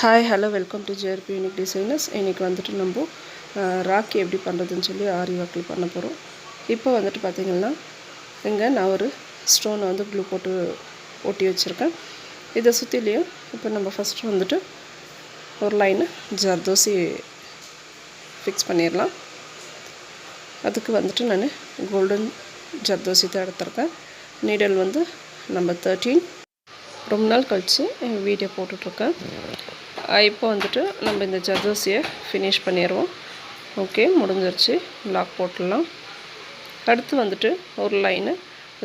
Hi hello welcome to JRP unique designers. இன்றைக்கி வந்துட்டு நம்ம ராக்கி எப்படி பண்ணுறதுன்னு சொல்லி ஆரி ஒர்க்கில் பண்ண போகிறோம். இப்போ வந்துட்டு பார்த்திங்கன்னா இங்கே நான் ஒரு ஸ்டோனை வந்து க்ளூ போட்டு ஒட்டி வச்சுருக்கேன். இதை சுற்றிலையும் இப்போ நம்ம ஃபஸ்ட்டு வந்துட்டு ஒரு லைனு ஜர்தோசி ஃபிக்ஸ் பண்ணிடலாம். அதுக்கு வந்துட்டு நான் கோல்டன் ஜர்தோசி தான் எடுத்திருக்கேன். நீடல் வந்து நம்பர் 13. ரொம்ப நாள் கழித்து வீடியோ போட்டுட்ருக்கேன். இப்போ வந்துட்டு நம்ம இந்த ஜர்தோசியை ஃபினிஷ் பண்ணிடுவோம். ஓகே, முடிஞ்சிருச்சு. லாக் போட்டுடலாம். அடுத்து வந்துட்டு ஒரு line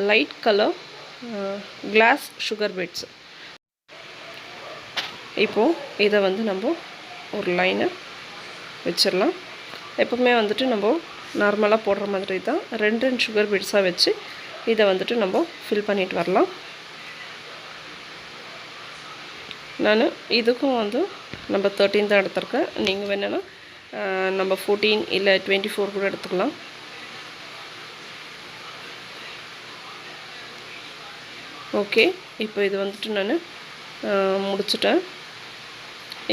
light colour glass sugar beads. இப்போது இதை வந்து நம்ம ஒரு லைனை வச்சிடலாம். எப்போவுமே வந்துட்டு நம்ம நார்மலாக போடுற மாதிரி தான் ரெண்டு சுகர் பீட்ஸாக வச்சு இதை வந்துட்டு நம்ம ஃபில் பண்ணிட்டு வரலாம். நான் இதுக்கும் வந்து நம்பர் 13 தான் எடுத்திருக்கேன். நீங்கள் வேணுன்னா நம்பர் 14 இல்லை 24 கூட எடுத்துக்கலாம். ஓகே, இப்போ இது வந்துட்டு நான் முடிச்சிட்டேன்.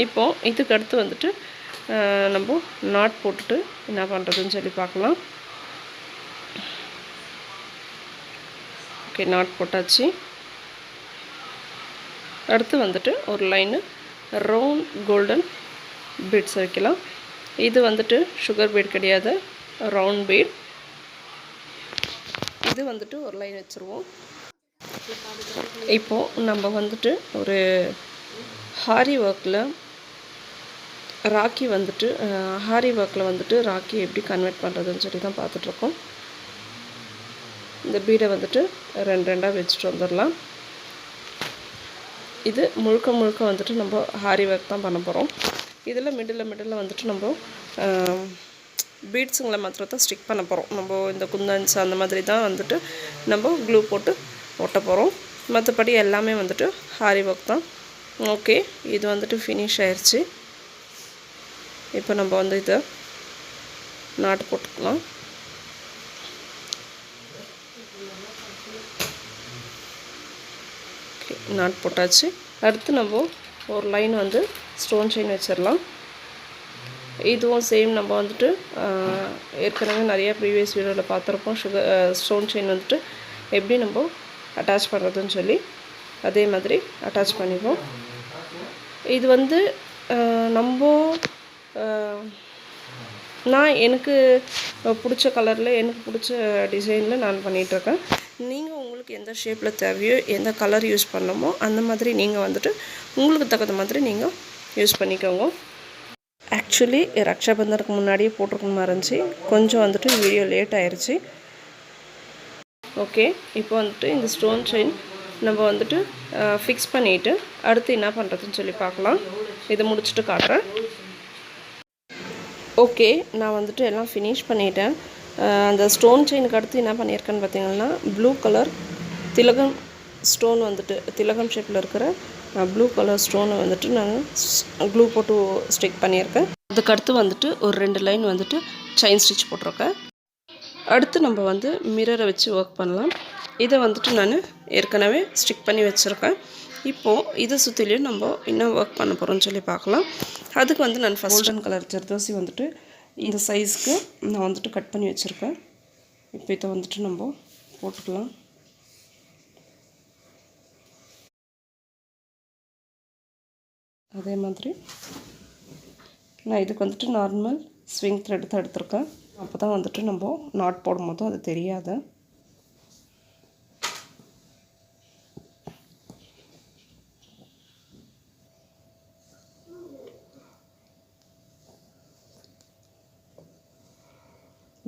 இப்போது இதுக்கு அடுத்து வந்துட்டு நம்ம நாட் போட்டுட்டு என்ன பண்ணுறதுன்னு சொல்லி பார்க்கலாம். ஓகே, நாட் போட்டாச்சு. அடுத்து வந்துட்டு ஒரு லைனு ரவுண்ட் கோல்டன் பீட்ஸ் வைக்கலாம். இது வந்துட்டு சுகர் பீட் கிடையாது, ரவுண்ட் பீட். இது வந்துட்டு ஒரு லைன் வச்சுருவோம். இப்போது நம்ம வந்துட்டு ஒரு ஆரி ஒர்க்கில் ராக்கி வந்துட்டு ஆரி ஒர்க்கில் வந்துட்டு ராக்கி எப்படி கன்வெர்ட் பண்ணுறதுன்னு சொல்லி தான் பார்த்துட்ருக்கோம். இந்த பீடை வந்துட்டு ரெண்டாக வச்சுட்டு வந்துடலாம். இது முழுக்க வந்துட்டு நம்ம ஆரி ஒர்க் தான் பண்ண போகிறோம். இதில் மிடில் வந்துட்டு நம்ம பீட்ஸுங்களை மாத்திரத்தை ஸ்டிக் பண்ண போகிறோம். நம்ம இந்த குந்தன்ஸ் அந்த மாதிரி தான் வந்துட்டு நம்ம க்ளூ போட்டு ஒட்ட போகிறோம். மற்றபடி எல்லாமே வந்துட்டு ஆரி ஒர்க் தான். ஓகே, இது வந்துட்டு ஃபினிஷ் ஆயிடுச்சு. இப்போ நம்ம வந்து இதை நாட்டு போட்டுக்கலாம். நாட் போட்டாச்சு. அடுத்து நம்ம ஒரு லைன் வந்து ஸ்டோன் செயின் வச்சிடலாம். இதுவும் சேம் நம்ம வந்துட்டு ஏற்கனவே நிறைய ப்ரீவியஸ் வீடியோவில் பார்த்துருப்போம். ஸ்டோன் செயின் வந்துட்டு எப்படி நம்ம அட்டாச் பண்ணுறதுன்னு சொல்லி அதே மாதிரி அட்டாச் பண்ணிப்போம். இது வந்து நான் எனக்கு பிடிச்ச கலரில் எனக்கு பிடிச்ச டிசைனில் நான் பண்ணிகிட்ருக்கேன். நீங்கள் உங்களுக்கு எந்த ஷேப்பில் தேவையோ எந்த கலர் யூஸ் பண்ணமோ அந்த மாதிரி நீங்கள் வந்துட்டு உங்களுக்கு தகுந்த மாதிரி நீங்கள் யூஸ் பண்ணிக்கோங்க. ஆக்சுவலி ரக்ஷாபந்தனுக்கு முன்னாடியே போட்டிருக்கணுமா இருந்துச்சு, கொஞ்சம் வந்துட்டு வீடியோ லேட் ஆயிடுச்சு. ஓகே, இப்போ வந்துட்டு இந்த ஸ்டோன் செயின் நம்ம வந்துட்டு ஃபிக்ஸ் பண்ணிவிட்டு அடுத்து என்ன பண்ணுறதுன்னு சொல்லி பார்க்கலாம். இதை முடிச்சுட்டு காட்டுறேன். ஓகே, நான் வந்துட்டு எல்லாம் ஃபினிஷ் பண்ணிட்டேன். அந்த ஸ்டோன் செயினுக்கு அடுத்து என்ன பண்ணியிருக்கேன்னு பார்த்தீங்கன்னா ப்ளூ கலர் திலகம் ஸ்டோன் வந்துட்டு திலகம் ஷேப்பில் இருக்கிற ப்ளூ கலர் ஸ்டோனை வந்துட்டு நான் க்ளூ போட்டு ஸ்டிக் பண்ணியிருக்கேன். அதுக்கடுத்து வந்துட்டு ஒரு 2 லைன் வந்துட்டு செயின் ஸ்டிச் போட்டிருக்கேன். அடுத்து நம்ம வந்து மிரரை வச்சு ஒர்க் பண்ணலாம். இதை வந்துட்டு நான் ஏற்கனவே ஸ்டிக் பண்ணி வச்சுருக்கேன். இப்போது இதை சுற்றிலையும் நம்ம இன்னும் ஒர்க் பண்ண போகிறோம்னு சொல்லி பார்க்கலாம். அதுக்கு வந்து நான் கோல்டன் கலர் ஜர்தோசி வந்துட்டு இந்த சைஸ்க்கு நான் வந்துட்டு கட் பண்ணி வச்சுருக்கேன். இப்போ இதை வந்துட்டு நம்ம போட்டுக்கலாம். அதே மாதிரி நான் இதுக்கு வந்துட்டு நார்மல் ஸ்விங் த்ரெட் தான் எடுத்திருக்கேன். அப்போ தான் வந்துட்டு நம்ம நாட் போடும் போதும் அது தெரியாது.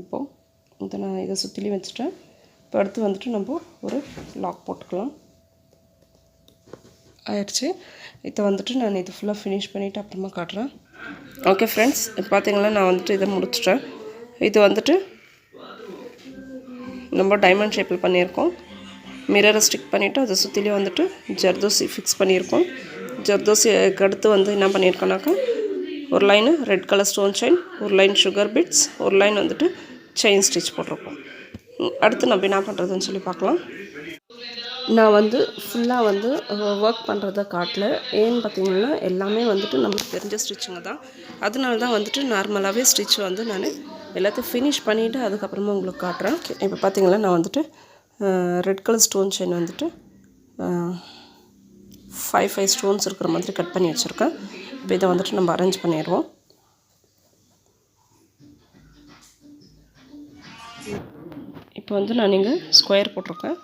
இப்போது நான் இதை சுற்றிலையும் வச்சுட்டேன். இப்போ அடுத்து வந்துட்டு நம்ம ஒரு லாக் போட்டுக்கலாம். ஆயிடுச்சு. இதை வந்துட்டு நான் இது ஃபுல்லாக ஃபினிஷ் பண்ணிவிட்டு அப்புறமா காட்டுறேன். ஓகே ஃப்ரெண்ட்ஸ், இப்போ பார்த்தீங்கன்னா நான் வந்துட்டு இதை முடிச்சிட்டேன். இது வந்துட்டு நம்ம டைமண்ட் ஷேப்பில் பண்ணியிருக்கோம். மிரரை ஸ்டிக் பண்ணிவிட்டு அதை சுற்றிலையும் வந்துட்டு ஜர்தோசி ஃபிக்ஸ் பண்ணியிருக்கோம். ஜர்தோசிக்கு அடுத்து வந்து என்ன பண்ணியிருக்கோன்னாக்கா ஒரு line red colour stone chain, ஒரு லைன் சுகர் பீட்ஸ், ஒரு லைன் வந்துட்டு செயின் ஸ்டிச் போட்டிருக்கோம். அடுத்து நம்ம என்ன பண்ணுறதுன்னு சொல்லி பார்க்கலாம். நான் வந்து ஃபுல்லாக வந்து ஒர்க் பண்ணுறத காட்டல. ஏன்னு பார்த்தீங்கன்னா எல்லாமே வந்துட்டு நம்மளுக்கு தெரிஞ்ச ஸ்டிச்சுங்க தான். அதனால தான் வந்துட்டு நார்மலாகவே ஸ்டிச் வந்து நான் எல்லாத்தையும் ஃபினிஷ் பண்ணிவிட்டு அதுக்கப்புறமா உங்களுக்கு காட்டுறேன். இப்போ பார்த்தீங்கன்னா நான் வந்துட்டு ரெட் கலர் ஸ்டோன் செயின் வந்துட்டு 5 ஸ்டோன்ஸ் இருக்கிற மாதிரி கட் பண்ணி வச்சுருக்கேன். இப்போ இதை வந்துட்டு நம்ம அரேஞ்ச் பண்ணிடுவோம். இப்போ வந்து நான் இங்கே ஸ்கொயர் போட்டிருக்கேன்.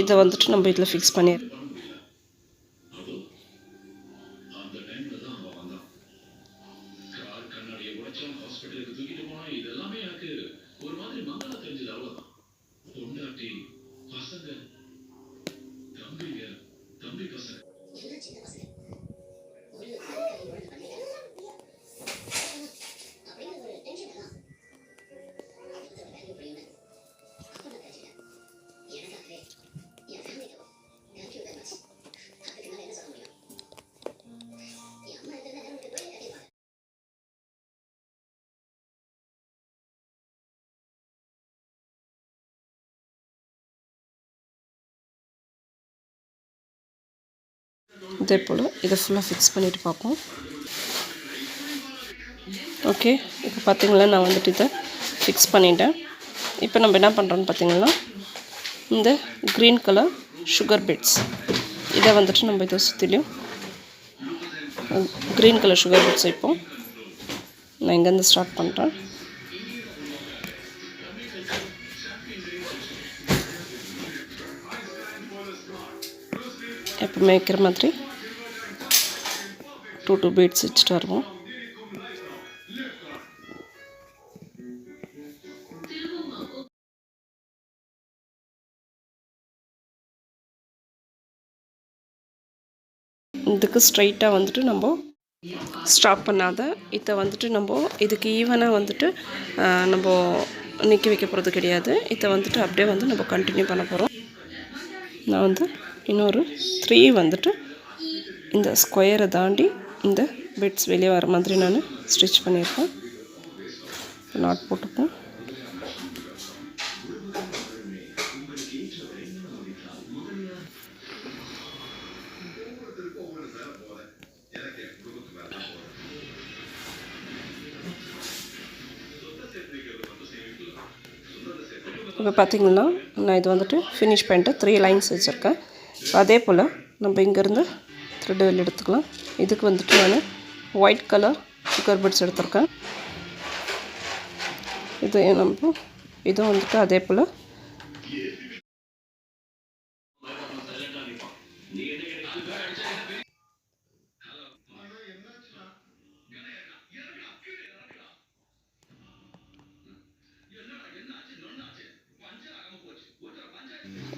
இதை வந்துட்டு நம்ம இதில் ஃபிக்ஸ் பண்ணிடுறோம். இதே போல் இதை ஃபுல்லாக ஃபிக்ஸ் பண்ணிவிட்டு பார்ப்போம். ஓகே, இப்போ பார்த்திங்களா நான் வந்துட்டு இதை ஃபிக்ஸ் பண்ணிட்டேன். இப்போ நம்ம என்ன பண்ணுறோன்னு பார்த்திங்கன்னா இந்த க்ரீன் கலர் சுகர் பீட்ஸ் இதை வந்துட்டு நம்ம இதை சுற்றிலையும் க்ரீன் கலர் சுகர் பீட்ஸ் வைப்போம். நான் இங்கேருந்து ஸ்டார்ட் பண்ணுறேன். எப்பவுமே வைக்கிற மாதிரி 2 பீட்ஸ் வச்சுட்டு வருவோம். இதுக்கு ஸ்ட்ரைட்டாக வந்துட்டு நம்ம ஸ்டாப் பண்ணாத இதை வந்துட்டு நம்ம இதுக்கு ஈவனாக வந்துட்டு நம்ம நிற்க வைக்க போகிறது கிடையாது. இதை வந்துட்டு அப்படியே வந்து நம்ம கண்டினியூ பண்ண போகிறோம். நான் வந்து இன்னொரு 3 வந்துட்டு இந்த ஸ்கொயரை தாண்டி இந்த பெட்ஸ் வெளியே வர மாதிரி நான் ஸ்டிச் பண்ணியிருக்கேன். நாட் போட்டுப்போம். இப்போ பார்த்திங்கன்னா நான் இது வந்துட்டு ஃபினிஷ் பண்ணிட்டு 3 லைன்ஸ் வச்சுருக்கேன். அதே போல் நம்ம இங்கேருந்து த்ரெட் வெளியே எடுத்துக்கலாம். இதுக்கு வந்துட்டு நான் ஒயிட் கலர் சுகர் பீட்ஸ் எடுத்திருக்கேன். இது நம்ம இதுவும் வந்துட்டு அதே போல்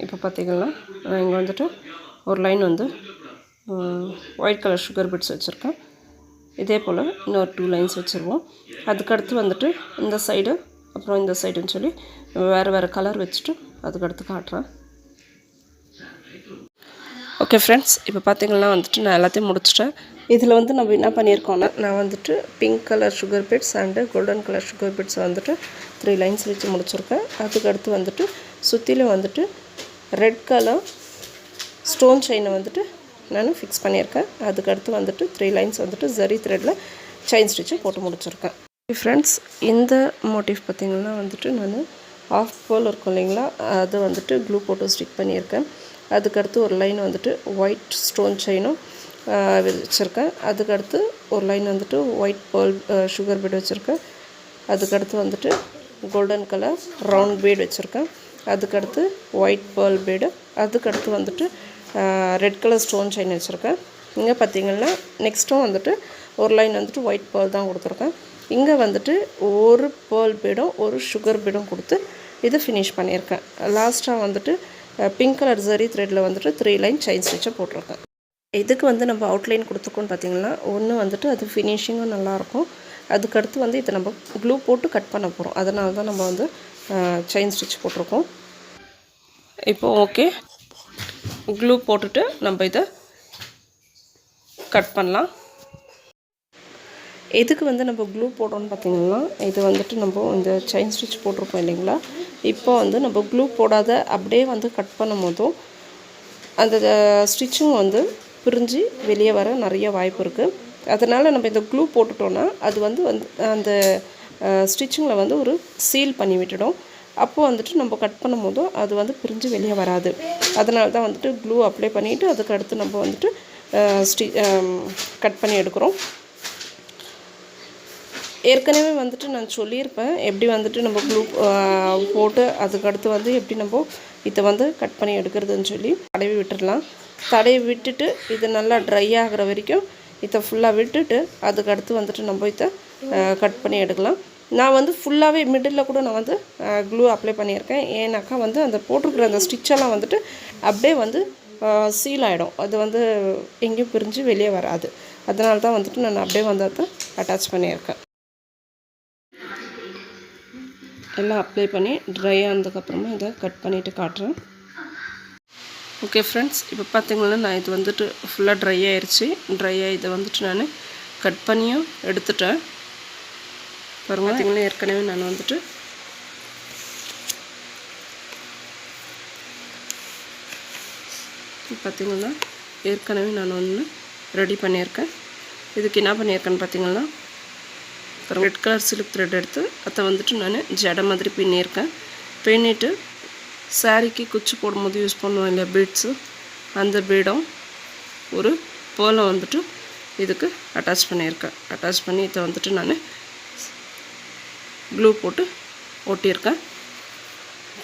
இப்போ பார்த்திங்கன்னா நான் இங்கே வந்துட்டு ஒரு லைன் வந்து ஒயிட் கலர் சுகர் பீட்ஸ் வச்சுருக்கேன். இதே போல் இன்னொரு 2 லைன்ஸ் வச்சுருவோம். அதுக்கடுத்து வந்துட்டு இந்த சைடு அப்புறம் இந்த சைடுன்னு சொல்லி வேறு வேறு கலர் வச்சுட்டு அதுக்கடுத்து காட்டுறேன். ஓகே ஃப்ரெண்ட்ஸ், இப்போ பார்த்திங்கன்னா வந்துட்டு நான் எல்லாத்தையும் முடிச்சிட்டேன். இதில் வந்து நம்ம என்ன பண்ணியிருக்கோன்னா நான் வந்துட்டு pink colour sugar beads and golden colour sugar beads வந்துட்டு 3 லைன்ஸ் வச்சு முடிச்சிருக்கேன். அதுக்கடுத்து வந்துட்டு சுற்றிலும் வந்துட்டு ரெட் கலர் ஸ்டோன் செயினை வந்துட்டு நான் ஃபிக்ஸ் பண்ணியிருக்கேன். அதுக்கடுத்து வந்துட்டு 3 லைன்ஸ் வந்துட்டு ஜரி த்ரெட்டில் செயின் ஸ்டிச்சு போட்டு முடிச்சிருக்கேன். ஃப்ரெண்ட்ஸ், இந்த மோட்டிவ் பார்த்திங்கன்னா வந்துட்டு நான் ஆஃப் போல் இருக்கும் இல்லைங்களா, அது வந்துட்டு க்ளூ போட்டு ஸ்டிக் பண்ணியிருக்கேன். அதுக்கடுத்து ஒரு லைன் வந்துட்டு ஒயிட் ஸ்டோன் செயினும் வச்சுருக்கேன். அதுக்கடுத்து ஒரு லைன் வந்துட்டு ஒயிட் பேர்ல் சுகர் பீட் வச்சுருக்கேன். அதுக்கடுத்து வந்துட்டு கோல்டன் கலர் ரவுண்ட் பீட் வச்சுருக்கேன். அதுக்கடுத்து ஒயிட் பேர்ல் பீடு. அதுக்கடுத்து வந்துட்டு ரெட் கலர் ஸ்டோன் செயின் வச்சுருக்கேன். இங்கே பார்த்திங்கன்னா நெக்ஸ்ட்டும் வந்துட்டு ஒரு லைன் வந்துட்டு ஒயிட் பேர்ல் தான் கொடுத்துருக்கேன். இங்கே வந்துட்டு ஒரு பேர்ல் பீடும் ஒரு சுகர் பீடும் கொடுத்து இதை ஃபினிஷ் பண்ணியிருக்கேன். லாஸ்ட்டாக வந்துட்டு பிங்க் கலர் ஜரி த்ரெட்டில் வந்துட்டு 3 லைன் செயின் ஸ்டிச்சை போட்டிருக்கேன். இதுக்கு வந்து நம்ம அவுட்லைன் கொடுத்துருக்கோன்னு பார்த்திங்கன்னா ஒன்று வந்துட்டு அது ஃபினிஷிங்கும் நல்லாயிருக்கும். அதுக்கடுத்து வந்து இதை நம்ம க்ளூ போட்டு கட் பண்ண போகிறோம். அதனால தான் நம்ம வந்து செயின் ஸ்டிச் போட்டிருக்கோம். இப்போ ஓகே, க்ளூ போட்டுட்டு நம்ம இதை கட் பண்ணலாம். எதுக்கு வந்து நம்ம க்ளூ போடுறோன்னு பார்த்திங்கன்னா இது வந்துட்டு நம்ம இந்த செயின் ஸ்டிச் போட்டிருப்போம் இல்லைங்களா, இப்போ வந்து நம்ம க்ளூ போடாத அப்படியே வந்து கட் பண்ணும் போதும் அந்த ஸ்டிச்சிங் வந்து பிரிஞ்சு வெளியே வர நிறைய வாய்ப்பு இருக்குது. அதனால் நம்ம இந்த க்ளூ போட்டுட்டோன்னா அது வந்து அந்த ஸ்டிச்சிங்கில் வந்து ஒரு சீல் பண்ணி விட்டுடும். அப்போது வந்துட்டு நம்ம கட் பண்ணும் போதும் அது வந்து பிரிஞ்சு வெளியே வராது. அதனால தான் வந்துட்டு க்ளூ அப்ளை பண்ணிவிட்டு அதுக்கு அடுத்து நம்ம வந்துட்டு கட் பண்ணி எடுக்கிறோம். ஏற்கனவே வந்துட்டு நான் சொல்லியிருப்பேன் எப்படி வந்துட்டு நம்ம க்ளூ போட்டு அதுக்கடுத்து வந்து எப்படி நம்ம இதை வந்து கட் பண்ணி எடுக்கிறதுன்னு சொல்லி தடவி விட்டுடலாம். தடவி விட்டுட்டு இது நல்லா ட்ரை ஆகிற வரைக்கும் இதை ஃபுல்லாக விட்டுட்டு அதுக்கடுத்து வந்துட்டு நம்ம இதை கட் பண்ணி எடுக்கலாம். நான் வந்து ஃபுல்லாகவே மிடில் கூட நான் வந்து க்ளூ அப்ளை பண்ணியிருக்கேன். ஏன்னாக்கா வந்து அந்த போட்டிருக்கிற அந்த ஸ்டிச்செல்லாம் வந்துட்டு அப்படியே வந்து சீல் ஆகிடும். அது வந்து எங்கேயும் பிரிஞ்சு வெளியே வராது. அதனால தான் வந்துட்டு நான் அப்படியே வந்து அதை அட்டாச் பண்ணியிருக்கேன். எல்லாம் அப்ளை பண்ணி ட்ரை ஆனதுக்கப்புறமா இதை கட் பண்ணிவிட்டு காட்டுறேன். ஓகே ஃப்ரெண்ட்ஸ், இப்போ பார்த்திங்கன்னா நான் இது வந்துட்டு ஃபுல்லாக ட்ரை ஆயிடுச்சு. இதை வந்துட்டு நான் கட் பண்ணியும் எடுத்துட்டேன். பாருங்கள், பார்த்திங்கன்னா ஏற்கனவே நான் வந்துட்டு பார்த்திங்கன்னா ஒன்று ரெடி பண்ணியிருக்கேன். இதுக்கு என்ன பண்ணியிருக்கேன்னு பார்த்திங்கன்னா ரெட் கலர் சில்க் த்ரெட் எடுத்து அதை வந்துட்டு நான் ஜடை மாதிரி பின்னியிருக்கேன். பின்னிட்டு சாரிக்கு குச்சி போடும்போது யூஸ் பண்ணுவோம் இல்லையா பீட்ஸு, அந்த பீடம் ஒரு போல வந்துட்டு இதுக்கு அட்டாச் பண்ணியிருக்கேன். அட்டாச் பண்ணி இதை வந்துட்டு நான் க்ளூ போட்டு ஒட்டியிருக்கேன்.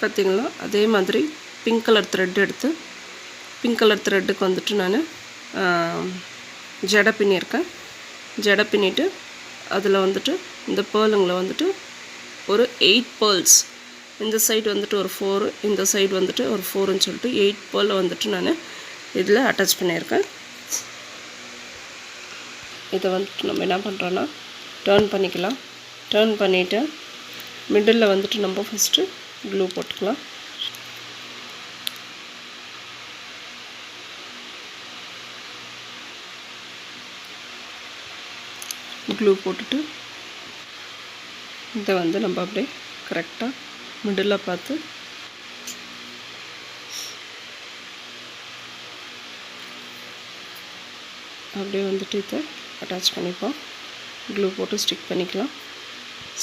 பார்த்திங்களா, அதே மாதிரி பிங்க் கலர் த்ரெட் எடுத்து பிங்க் கலர் த்ரெட்டுக்கு வந்துட்டு நான் ஜடை பின்னியிருக்கேன். ஜடை பின்னிட்டு அதில் வந்துட்டு இந்த பேர்லுங்களை வந்துட்டு ஒரு 8 பேர்ல்ஸ், இந்த சைடு வந்துட்டு ஒரு 4, இந்த சைடு வந்துட்டு ஒரு 4ன்னு சொல்லிட்டு 8 பேர்லை வந்துட்டு நான் இதில் அட்டாச் பண்ணியிருக்கேன். இதை வந்துட்டு நம்ம என்ன பண்ணுறோன்னா டர்ன் பண்ணிக்கலாம். டர்ன் பண்ணிவிட்டு மிடில் வந்துட்டு நம்ம ஃபஸ்ட்டு க்ளூ போட்டுக்கலாம். க்ளூ போட்டுட்டு இதை வந்து நம்ம அப்படியே கரெக்டாக மிடில் பார்த்து அப்படியே வந்துட்டு இதை அட்டாச் பண்ணிப்போம். க்ளூ போட்டு ஸ்டிக் பண்ணிக்கலாம்.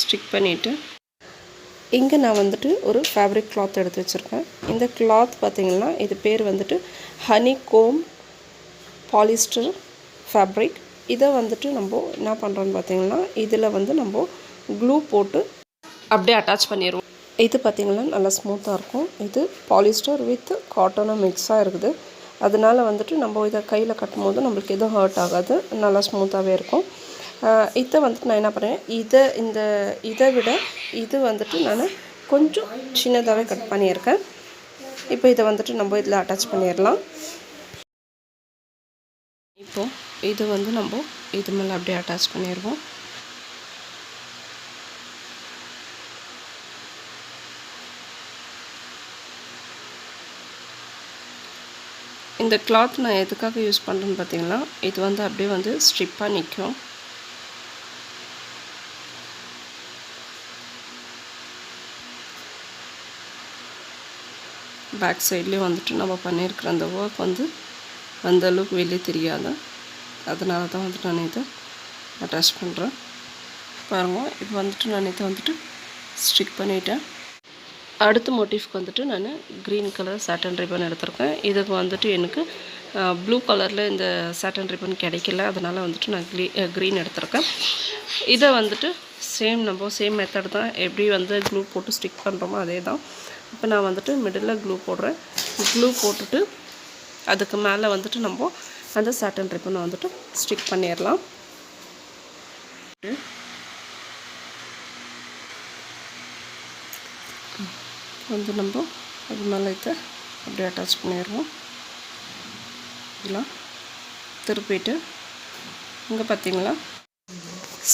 ஸ்டிக் பண்ணிவிட்டு இங்கே நான் வந்துட்டு ஒரு ஃபேப்ரிக் கிளாத் எடுத்து வச்சுருக்கேன். இந்த கிளாத் பார்த்திங்கன்னா இது பேர் வந்துட்டு ஹனி கோம் பாலிஸ்டர் ஃபேப்ரிக். இதை வந்துட்டு நம்ம என்ன பண்ணுறோன்னு பார்த்திங்கன்னா இதில் வந்து நம்ம க்ளூ போட்டு அப்படியே அட்டாச் பண்ணிடுவோம். இது பார்த்திங்கன்னா நல்லா ஸ்மூத்தாக இருக்கும். இது பாலிஸ்டர் வித் காட்டனும் மிக்ஸாக இருக்குது. அதனால் வந்துட்டு நம்ம இதை கையில் கட்டும் போது நம்மளுக்கு எதுவும் ஹர்ட் ஆகாது, நல்லா ஸ்மூத்தாகவே இருக்கும். இதை வந்துட்டு நான் என்ன பண்ணுறேன், இதை விட இது வந்துட்டு நான் கொஞ்சம் சின்னதாகவே கட் பண்ணியிருக்கேன். இப்போ இதை வந்துட்டு நம்ம இதில் அட்டாச் பண்ணிடலாம். இப்போது இது வந்து நம்ம இது மேலே அப்படியே அட்டாச் பண்ணிடுவோம். இந்த கிளாத் நான் எதுக்காக யூஸ் பண்ணுறேன்னு பார்த்தீங்கன்னா இது வந்து அப்படியே வந்து ஸ்ட்ரிப்பாக நிற்கும். பேக் சைட்லேயும் வந்துட்டு நம்ம பண்ணியிருக்கிற அந்த ஒர்க் வந்து அந்தளவுக்கு வெளியே தெரியாது. அதனால தான் வந்துட்டு நான் இதை அட்டாச் பண்ணுறேன். பாருங்கள், இப்போ வந்துட்டு நான் இதை வந்துட்டு ஸ்டிக் பண்ணிவிட்டேன். அடுத்த மோட்டிஃப்க்கு வந்துட்டு நான் க்ரீன் கலர் சாட்டன் ரிப்பன் எடுத்திருக்கேன். இதுக்கு வந்துட்டு எனக்கு ப்ளூ கலரில் இந்த சாட்டன் ரிப்பன் கிடைக்கல, அதனால் வந்துட்டு நான் க்ரீன் எடுத்திருக்கேன். இதை வந்துட்டு சேம் மெத்தட் தான், எப்படி வந்து க்ளூ போட்டு ஸ்டிக் பண்ணுறோமோ அதே தான். இப்போ நான் வந்துட்டு மிடில் க்ளூ போடுறேன். க்ளூ போட்டுட்டு அதுக்கு மேலே வந்துட்டு நம்ம அந்த சாட்டன் ரிப்பனை வந்துட்டு ஸ்டிக் பண்ணிடலாம். வந்து நம்ம அது மேலே இதை அப்படியே அட்டாச் பண்ணிடுவோம். இதெல்லாம் திருப்பிட்டு இங்கே பார்த்திங்களா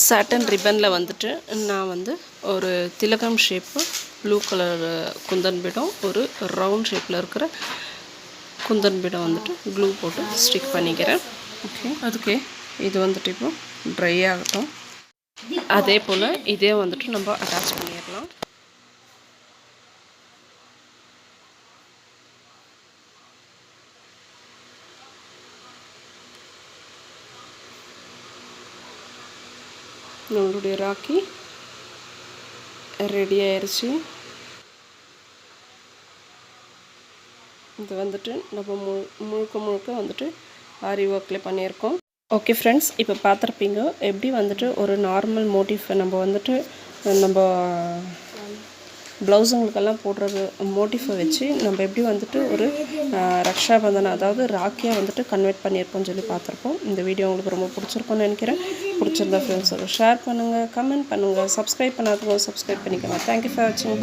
சாட்டன் ரிப்பனில் வந்துட்டு நான் வந்து ஒரு திலகம் ஷேப்பு ப்ளூ கலர் குந்தன் பீடம், ஒரு ரவுண்ட் ஷேப்பில் இருக்கிற குந்தன் பீடம் வந்துட்டு க்ளூ போட்டு ஸ்டிக் பண்ணிக்கிறேன். ஓகே, இது வந்துட்டு இப்போ ட்ரை ஆகட்டும். அதே போல் இதே வந்துட்டு நம்ம அட்டாச் பண்ணிடலாம். நம்மளுடைய ராக்கி ரெடி ஆயிடுச்சு. இது வந்துட்டு நம்ம முழுக்க வந்துட்டு ஆரி ஒர்க்கில் பண்ணியிருக்கோம். ஓகே ஃப்ரெண்ட்ஸ், இப்போ பார்த்துருப்பீங்க எப்படி வந்துட்டு ஒரு நார்மல் மோட்டிஃபை நம்ம வந்துட்டு நம்ம ப்ளவுஸுங்களுக்கெல்லாம் போடுறது மோட்டிஃபை வச்சு நம்ம எப்படி வந்துட்டு ஒரு ரக்ஷாபந்தனம் அதாவது ராக்கியாக வந்துட்டு கன்வெர்ட் பண்ணியிருக்கோம்னு சொல்லி பார்த்துருப்போம். இந்த வீடியோ உங்களுக்கு ரொம்ப பிடிச்சிருக்கும்னு நினைக்கிறேன். பிடிச்சிருந்தா ஃப்ரெண்ட்ஸோட ஷேர் பண்ணுங்கள், கமெண்ட் பண்ணுங்கள், சப்ஸ்கிரைப் பண்ணாதவங்க சப்ஸ்கிரைப் பண்ணிக்கலாம். தேங்க்யூ ஃபார் வாட்சிங்.